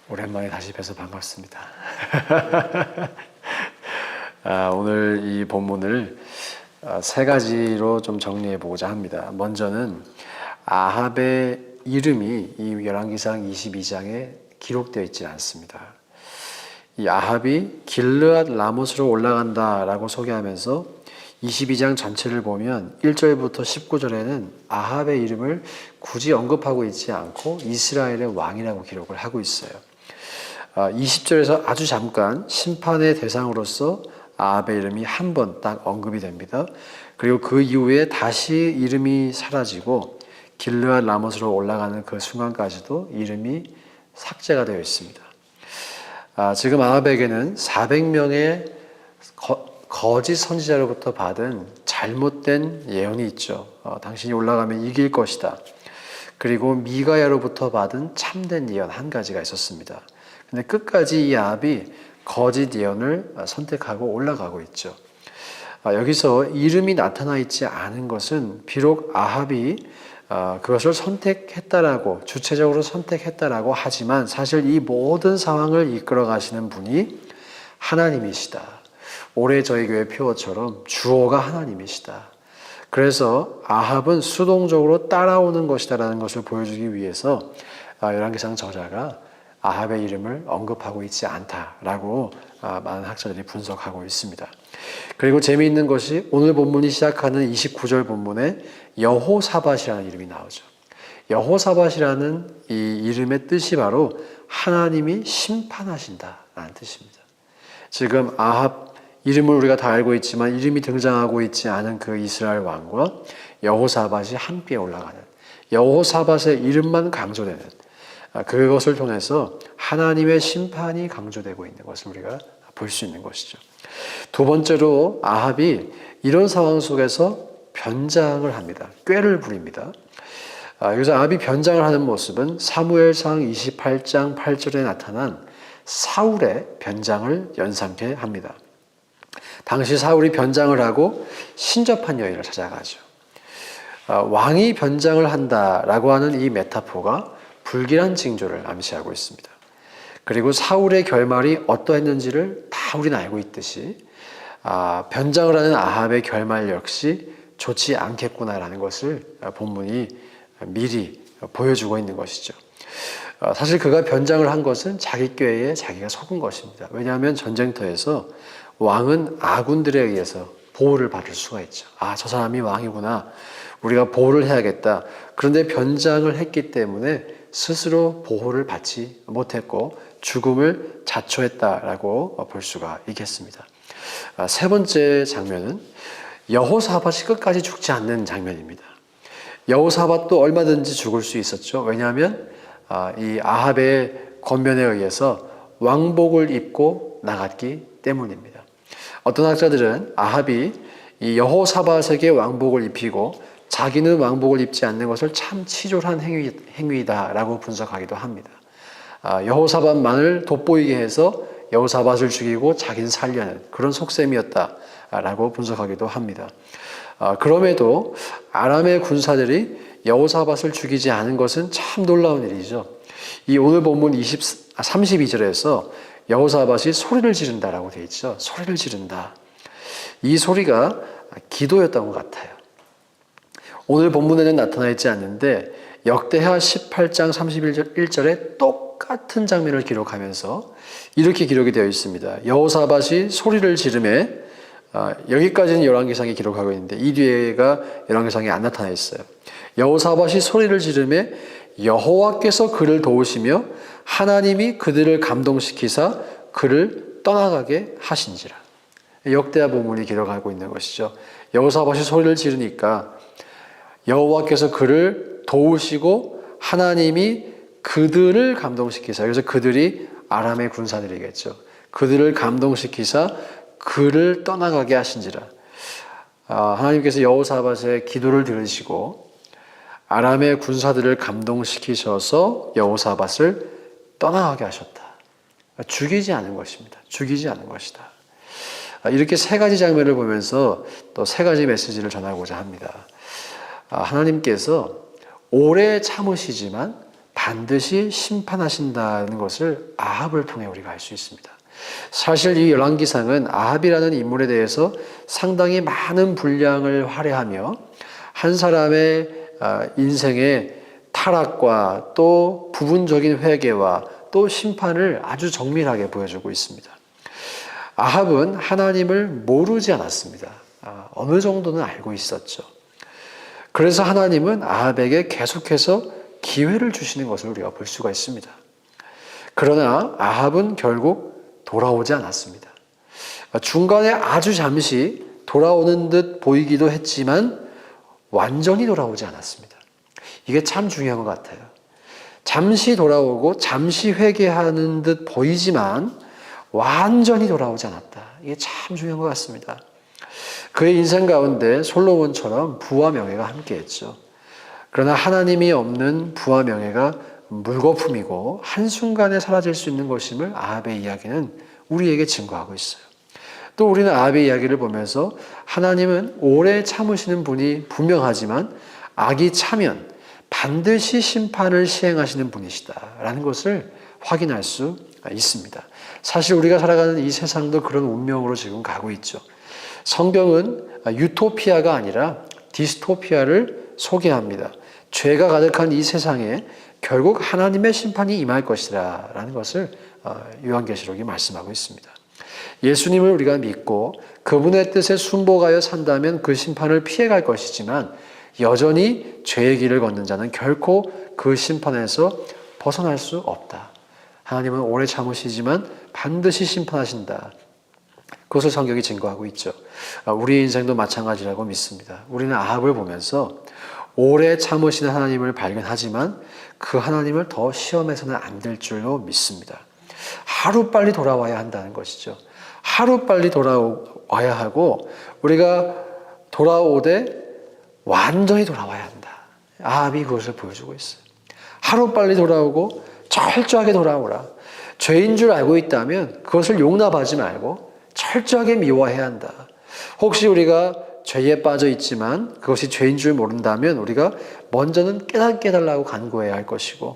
오랜만에 다시 뵈서 반갑습니다. 오늘 이 본문을 세 가지로 좀 정리해 보고자 합니다. 먼저는 아합의 이름이 이 열왕기상 22장에 기록되어 있지 않습니다. 이 아합이 길르앗 라못으로 올라간다라고 소개하면서 22장 전체를 보면 1절부터 19절에는 아합의 이름을 굳이 언급하고 있지 않고 이스라엘의 왕이라고 기록을 하고 있어요. 20절에서 아주 잠깐 심판의 대상으로서 아합의 이름이 한 번 딱 언급이 됩니다. 그리고 그 이후에 다시 이름이 사라지고 길르앗 라못으로 올라가는 그 순간까지도 이름이 삭제가 되어 있습니다. 지금 아합에게는 400명의 거짓 선지자로부터 받은 잘못된 예언이 있죠. 당신이 올라가면 이길 것이다. 그리고 미가야로부터 받은 참된 예언 한 가지가 있었습니다. 근데 끝까지 이 아합이 거짓 예언을 선택하고 올라가고 있죠. 여기서 이름이 나타나 있지 않은 것은 비록 아합이 그것을 선택했다라고 주체적으로 선택했다라고 하지만 사실 이 모든 상황을 이끌어 가시는 분이 하나님이시다. 올해 저희 교회 표어처럼 주어가 하나님이시다. 그래서 아합은 수동적으로 따라오는 것이다라는 것을 보여주기 위해서 열왕기상 저자가 아합의 이름을 언급하고 있지 않다라고 많은 학자들이 분석하고 있습니다. 그리고 재미있는 것이 오늘 본문이 시작하는 29절 본문에 여호사밧이라는 이름이 나오죠. 여호사밧이라는 이 이름의 뜻이 바로 하나님이 심판하신다라는 뜻입니다. 지금 아합 이름을 우리가 다 알고 있지만 이름이 등장하고 있지 않은 그 이스라엘 왕과 여호사밧이 함께 올라가는 여호사밧의 이름만 강조되는 그것을 통해서 하나님의 심판이 강조되고 있는 것을 우리가 볼 수 있는 것이죠. 두 번째로 아합이 이런 상황 속에서 변장을 합니다. 꾀를 부립니다. 여기서 아합이 변장을 하는 모습은 사무엘상 28장 8절에 나타난 사울의 변장을 연상케 합니다. 당시 사울이 변장을 하고 신접한 여인을 찾아가죠. 왕이 변장을 한다라고 하는 이 메타포가 불길한 징조를 암시하고 있습니다. 그리고 사울의 결말이 어떠했는지를 다 우리는 알고 있듯이 변장을 하는 아합의 결말 역시 좋지 않겠구나라는 것을 본문이 미리 보여주고 있는 것이죠. 사실 그가 변장을 한 것은 자기 꾀에 자기가 속은 것입니다. 왜냐하면 전쟁터에서 왕은 아군들에 의해서 보호를 받을 수가 있죠. 저 사람이 왕이구나. 우리가 보호를 해야겠다. 그런데 변장을 했기 때문에 스스로 보호를 받지 못했고 죽음을 자초했다라고 볼 수가 있겠습니다. 세 번째 장면은 여호사밧이 끝까지 죽지 않는 장면입니다. 여호사밧도 얼마든지 죽을 수 있었죠. 왜냐하면 이 아합의 권면에 의해서 왕복을 입고 나갔기 때문입니다. 어떤 학자들은 아합이 이 여호사밧에게 왕복을 입히고 자기는 왕복을 입지 않는 것을 참 치졸한 행위다라고 분석하기도 합니다. 여호사밧만을 돋보이게 해서 여호사밧을 죽이고 자기는 살려는 그런 속셈이었다라고 분석하기도 합니다. 그럼에도 아람의 군사들이 여호사밧을 죽이지 않은 것은 참 놀라운 일이죠. 이 오늘 본문 32절에서 여호사밧이 소리를 지른다라고 되어 있죠. 소리를 지른다. 이 소리가 기도였던 것 같아요. 오늘 본문에는 나타나 있지 않는데 역대하 18장 31절에 똑같은 장면을 기록하면서 이렇게 기록이 되어 있습니다. 여호사밧이 소리를 지르매 여기까지는 열왕기상이 기록하고 있는데 이 뒤에가 열왕기상에 안 나타나 있어요. 여호사밧이 소리를 지르매 여호와께서 그를 도우시며 하나님이 그들을 감동시키사 그를 떠나가게 하신지라. 역대하 본문이 기록하고 있는 것이죠. 여호사밧이 소리를 지르니까 여호와께서 그를 도우시고 하나님이 그들을 감동시키사, 그래서 그들이 아람의 군사들이겠죠. 그들을 감동시키사 그를 떠나가게 하신지라. 하나님께서 여호사밧의 기도를 들으시고 아람의 군사들을 감동시키셔서 여호사밧을 떠나가게 하셨다. 죽이지 않은 것입니다. 죽이지 않은 것이다. 이렇게 세 가지 장면을 보면서 또 세 가지 메시지를 전하고자 합니다. 하나님께서 오래 참으시지만 반드시 심판하신다는 것을 아합을 통해 우리가 알 수 있습니다. 사실 이 열왕기상은 아합이라는 인물에 대해서 상당히 많은 분량을 할애하며 한 사람의 인생의 타락과 또 부분적인 회개와 또 심판을 아주 정밀하게 보여주고 있습니다. 아합은 하나님을 모르지 않았습니다. 어느 정도는 알고 있었죠. 그래서 하나님은 아합에게 계속해서 기회를 주시는 것을 우리가 볼 수가 있습니다. 그러나 아합은 결국 돌아오지 않았습니다. 중간에 아주 잠시 돌아오는 듯 보이기도 했지만 완전히 돌아오지 않았습니다. 이게 참 중요한 것 같아요. 잠시 돌아오고 잠시 회개하는 듯 보이지만 완전히 돌아오지 않았다. 이게 참 중요한 것 같습니다. 그의 인생 가운데 솔로몬처럼 부와 명예가 함께했죠. 그러나 하나님이 없는 부와 명예가 물거품이고 한순간에 사라질 수 있는 것임을 아합의 이야기는 우리에게 증거하고 있어요. 또 우리는 아합의 이야기를 보면서 하나님은 오래 참으시는 분이 분명하지만 악이 차면 반드시 심판을 시행하시는 분이시다라는 것을 확인할 수 있습니다. 사실 우리가 살아가는 이 세상도 그런 운명으로 지금 가고 있죠. 성경은 유토피아가 아니라 디스토피아를 소개합니다. 죄가 가득한 이 세상에 결국 하나님의 심판이 임할 것이라 라는 것을 요한계시록이 말씀하고 있습니다. 예수님을 우리가 믿고 그분의 뜻에 순복하여 산다면 그 심판을 피해갈 것이지만 여전히 죄의 길을 걷는 자는 결코 그 심판에서 벗어날 수 없다. 하나님은 오래 참으시지만 반드시 심판하신다. 그것을 성경이 증거하고 있죠. 우리의 인생도 마찬가지라고 믿습니다. 우리는 아합을 보면서 오래 참으시는 하나님을 발견하지만 그 하나님을 더 시험해서는 안 될 줄로 믿습니다. 하루빨리 돌아와야 한다는 것이죠. 하루빨리 돌아와야 하고 우리가 돌아오되 완전히 돌아와야 한다. 아합이 그것을 보여주고 있어요. 하루빨리 돌아오고 철저하게 돌아오라. 죄인 줄 알고 있다면 그것을 용납하지 말고 철저하게 미워해야 한다. 혹시 우리가 죄에 빠져 있지만 그것이 죄인 줄 모른다면 우리가 먼저는 깨닫게 해달라고 간구해야 할 것이고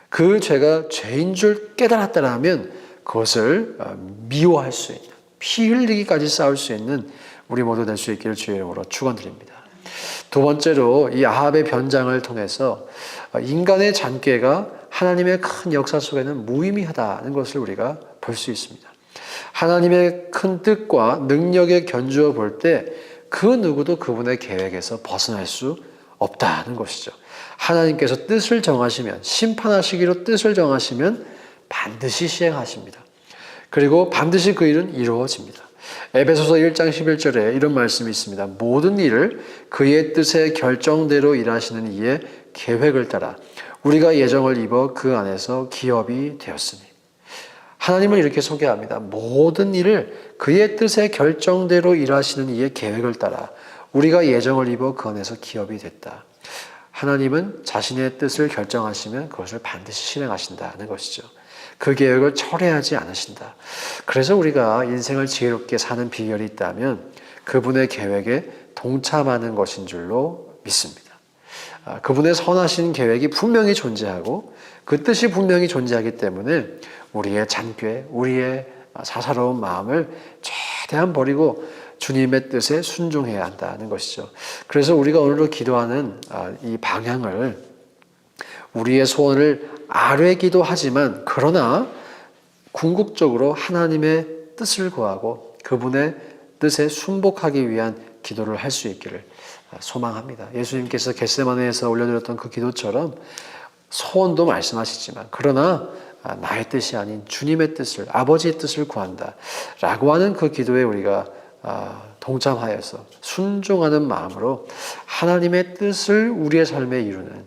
그 죄가 죄인 줄 깨달았다면 그것을 미워할 수 있는 피 흘리기까지 싸울 수 있는 우리 모두 될 수 있기를 주의 이름으로 축원드립니다. 두 번째로 이 아합의 변장을 통해서 인간의 잔꾀가 하나님의 큰 역사 속에는 무의미하다는 것을 우리가 볼 수 있습니다. 하나님의 큰 뜻과 능력에 견주어 볼 때 그 누구도 그분의 계획에서 벗어날 수 없다는 것이죠. 하나님께서 뜻을 정하시면 심판하시기로 뜻을 정하시면 반드시 시행하십니다. 그리고 반드시 그 일은 이루어집니다. 에베소서 1장 11절에 이런 말씀이 있습니다. 모든 일을 그의 뜻의 결정대로 일하시는 이의 계획을 따라 우리가 예정을 입어 그 안에서 기업이 되었으니. 하나님을 이렇게 소개합니다. 모든 일을 그의 뜻의 결정대로 일하시는 이의 계획을 따라 우리가 예정을 입어 그 안에서 기업이 됐다. 하나님은 자신의 뜻을 결정하시면 그것을 반드시 실행하신다는 것이죠. 그 계획을 철회하지 않으신다. 그래서 우리가 인생을 지혜롭게 사는 비결이 있다면 그분의 계획에 동참하는 것인 줄로 믿습니다. 그분의 선하신 계획이 분명히 존재하고 그 뜻이 분명히 존재하기 때문에 우리의 잔꾀, 우리의 사사로운 마음을 최대한 버리고 주님의 뜻에 순종해야 한다는 것이죠. 그래서 우리가 오늘도 기도하는 이 방향을 우리의 소원을 아뢰기도 하지만 그러나 궁극적으로 하나님의 뜻을 구하고 그분의 뜻에 순복하기 위한 기도를 할 수 있기를 소망합니다. 예수님께서 겟세마네에서 올려드렸던 그 기도처럼 소원도 말씀하시지만 그러나 나의 뜻이 아닌 주님의 뜻을 아버지의 뜻을 구한다 라고 하는 그 기도에 우리가 동참하여서 순종하는 마음으로 하나님의 뜻을 우리의 삶에 이루는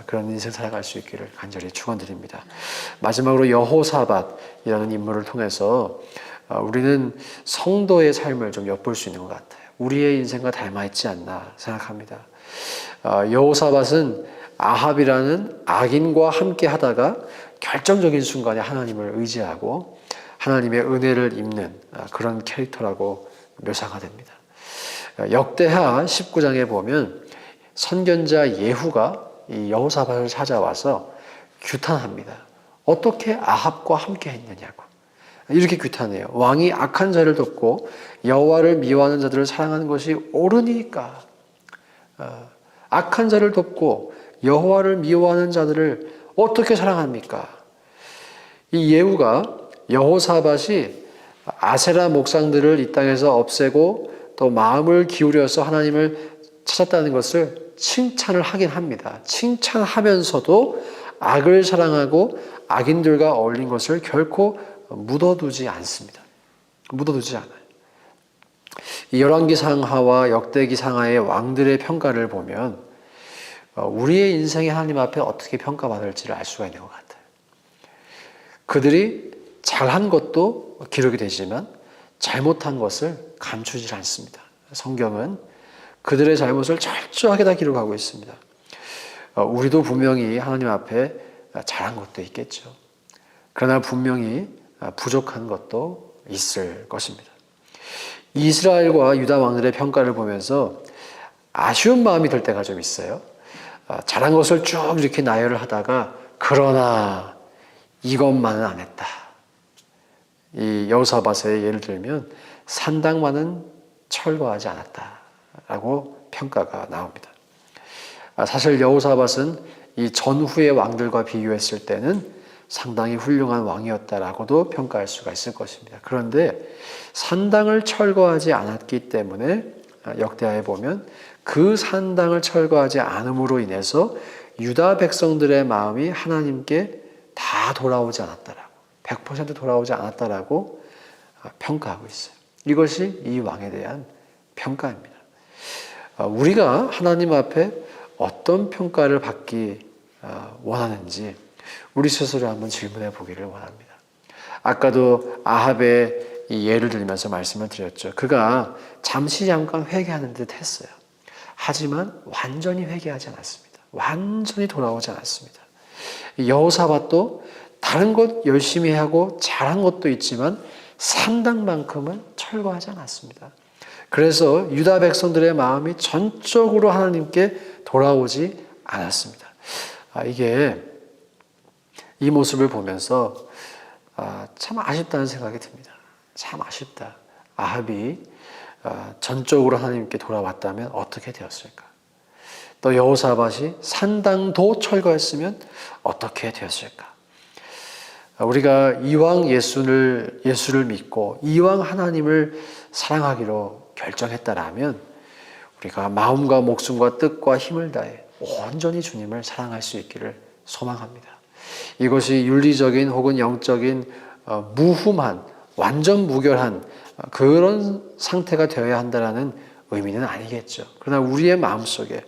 그런 인생 살아갈 수 있기를 간절히 축원드립니다. 마지막으로 여호사밧이라는 인물을 통해서 우리는 성도의 삶을 좀 엿볼 수 있는 것 같아요. 우리의 인생과 닮아있지 않나 생각합니다. 여호사밧은 아합이라는 악인과 함께 하다가 결정적인 순간에 하나님을 의지하고 하나님의 은혜를 입는 그런 캐릭터라고 묘사가 됩니다. 역대하 19장에 보면 선견자 예후가 이 여호사밧을 찾아와서 규탄합니다. 어떻게 아합과 함께 했느냐고. 이렇게 규탄해요. 왕이 악한 자를 돕고 여호와를 미워하는 자들을 사랑하는 것이 옳으니까. 악한 자를 돕고 여호와를 미워하는 자들을 어떻게 사랑합니까? 이 예후가 여호사밧이 아세라 목상들을 이 땅에서 없애고 또 마음을 기울여서 하나님을 찾았다는 것을 칭찬을 하긴 합니다. 칭찬하면서도 악을 사랑하고 악인들과 어울린 것을 결코 묻어두지 않습니다. 묻어두지 않아요. 이 열왕기상하와 역대기상하의 왕들의 평가를 보면 우리의 인생이 하나님 앞에 어떻게 평가받을지를 알 수가 있는 것 같아요. 그들이 잘한 것도 기록이 되지만 잘못한 것을 감추지 않습니다. 성경은 그들의 잘못을 철저하게 다 기록하고 있습니다. 우리도 분명히 하나님 앞에 잘한 것도 있겠죠. 그러나 분명히 부족한 것도 있을 것입니다. 이스라엘과 유다 왕들의 평가를 보면서 아쉬운 마음이 들 때가 좀 있어요. 잘한 것을 쭉 이렇게 나열을 하다가 그러나 이것만은 안 했다. 이 여호사밧의 예를 들면 산당만은 철거하지 않았다라고 평가가 나옵니다. 사실 여호사밧은 이 전후의 왕들과 비교했을 때는 상당히 훌륭한 왕이었다라고도 평가할 수가 있을 것입니다. 그런데 산당을 철거하지 않았기 때문에 역대하에 보면 그 산당을 철거하지 않음으로 인해서 유다 백성들의 마음이 하나님께 다 돌아오지 않았다라고 100% 돌아오지 않았다라고 평가하고 있어요. 이것이 이 왕에 대한 평가입니다. 우리가 하나님 앞에 어떤 평가를 받기 원하는지 우리 스스로 한번 질문해 보기를 원합니다. 아까도 아합의 이 예를 들면서 말씀을 드렸죠. 그가 잠깐 회개하는 듯 했어요. 하지만 완전히 회개하지 않았습니다. 완전히 돌아오지 않았습니다. 여호사밧도 다른 것 열심히 하고 잘한 것도 있지만 산당만큼은 철거하지 않았습니다. 그래서 유다 백성들의 마음이 전적으로 하나님께 돌아오지 않았습니다. 이게 이 모습을 보면서 참 아쉽다는 생각이 듭니다. 참 아쉽다. 아합이 전적으로 하나님께 돌아왔다면 어떻게 되었을까? 또 여호사밧이 산당도 철거했으면 어떻게 되었을까? 우리가 이왕 예수를 믿고 이왕 하나님을 사랑하기로 결정했다라면 우리가 마음과 목숨과 뜻과 힘을 다해 온전히 주님을 사랑할 수 있기를 소망합니다. 이것이 윤리적인 혹은 영적인 무흠한 완전 무결한 그런 상태가 되어야 한다는 의미는 아니겠죠. 그러나 우리의 마음속에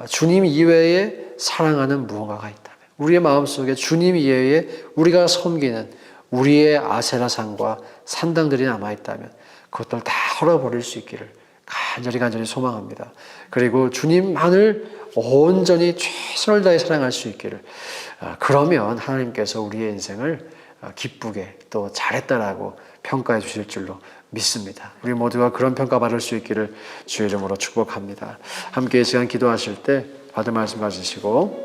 주님 이외에 사랑하는 무언가가 있다면, 우리의 마음속에 주님 이외에 우리가 섬기는 우리의 아세라상과 산당들이 남아있다면 그것들 다 헐어버릴 수 있기를 간절히 소망합니다. 그리고 주님만을 온전히 최선을 다해 사랑할 수 있기를, 그러면 하나님께서 우리의 인생을 기쁘게 또 잘했다라고 평가해 주실 줄로 믿습니다. 우리 모두가 그런 평가받을 수 있기를 주의 이름으로 축복합니다. 함께 이 시간 기도하실 때 받을 말씀 가지시고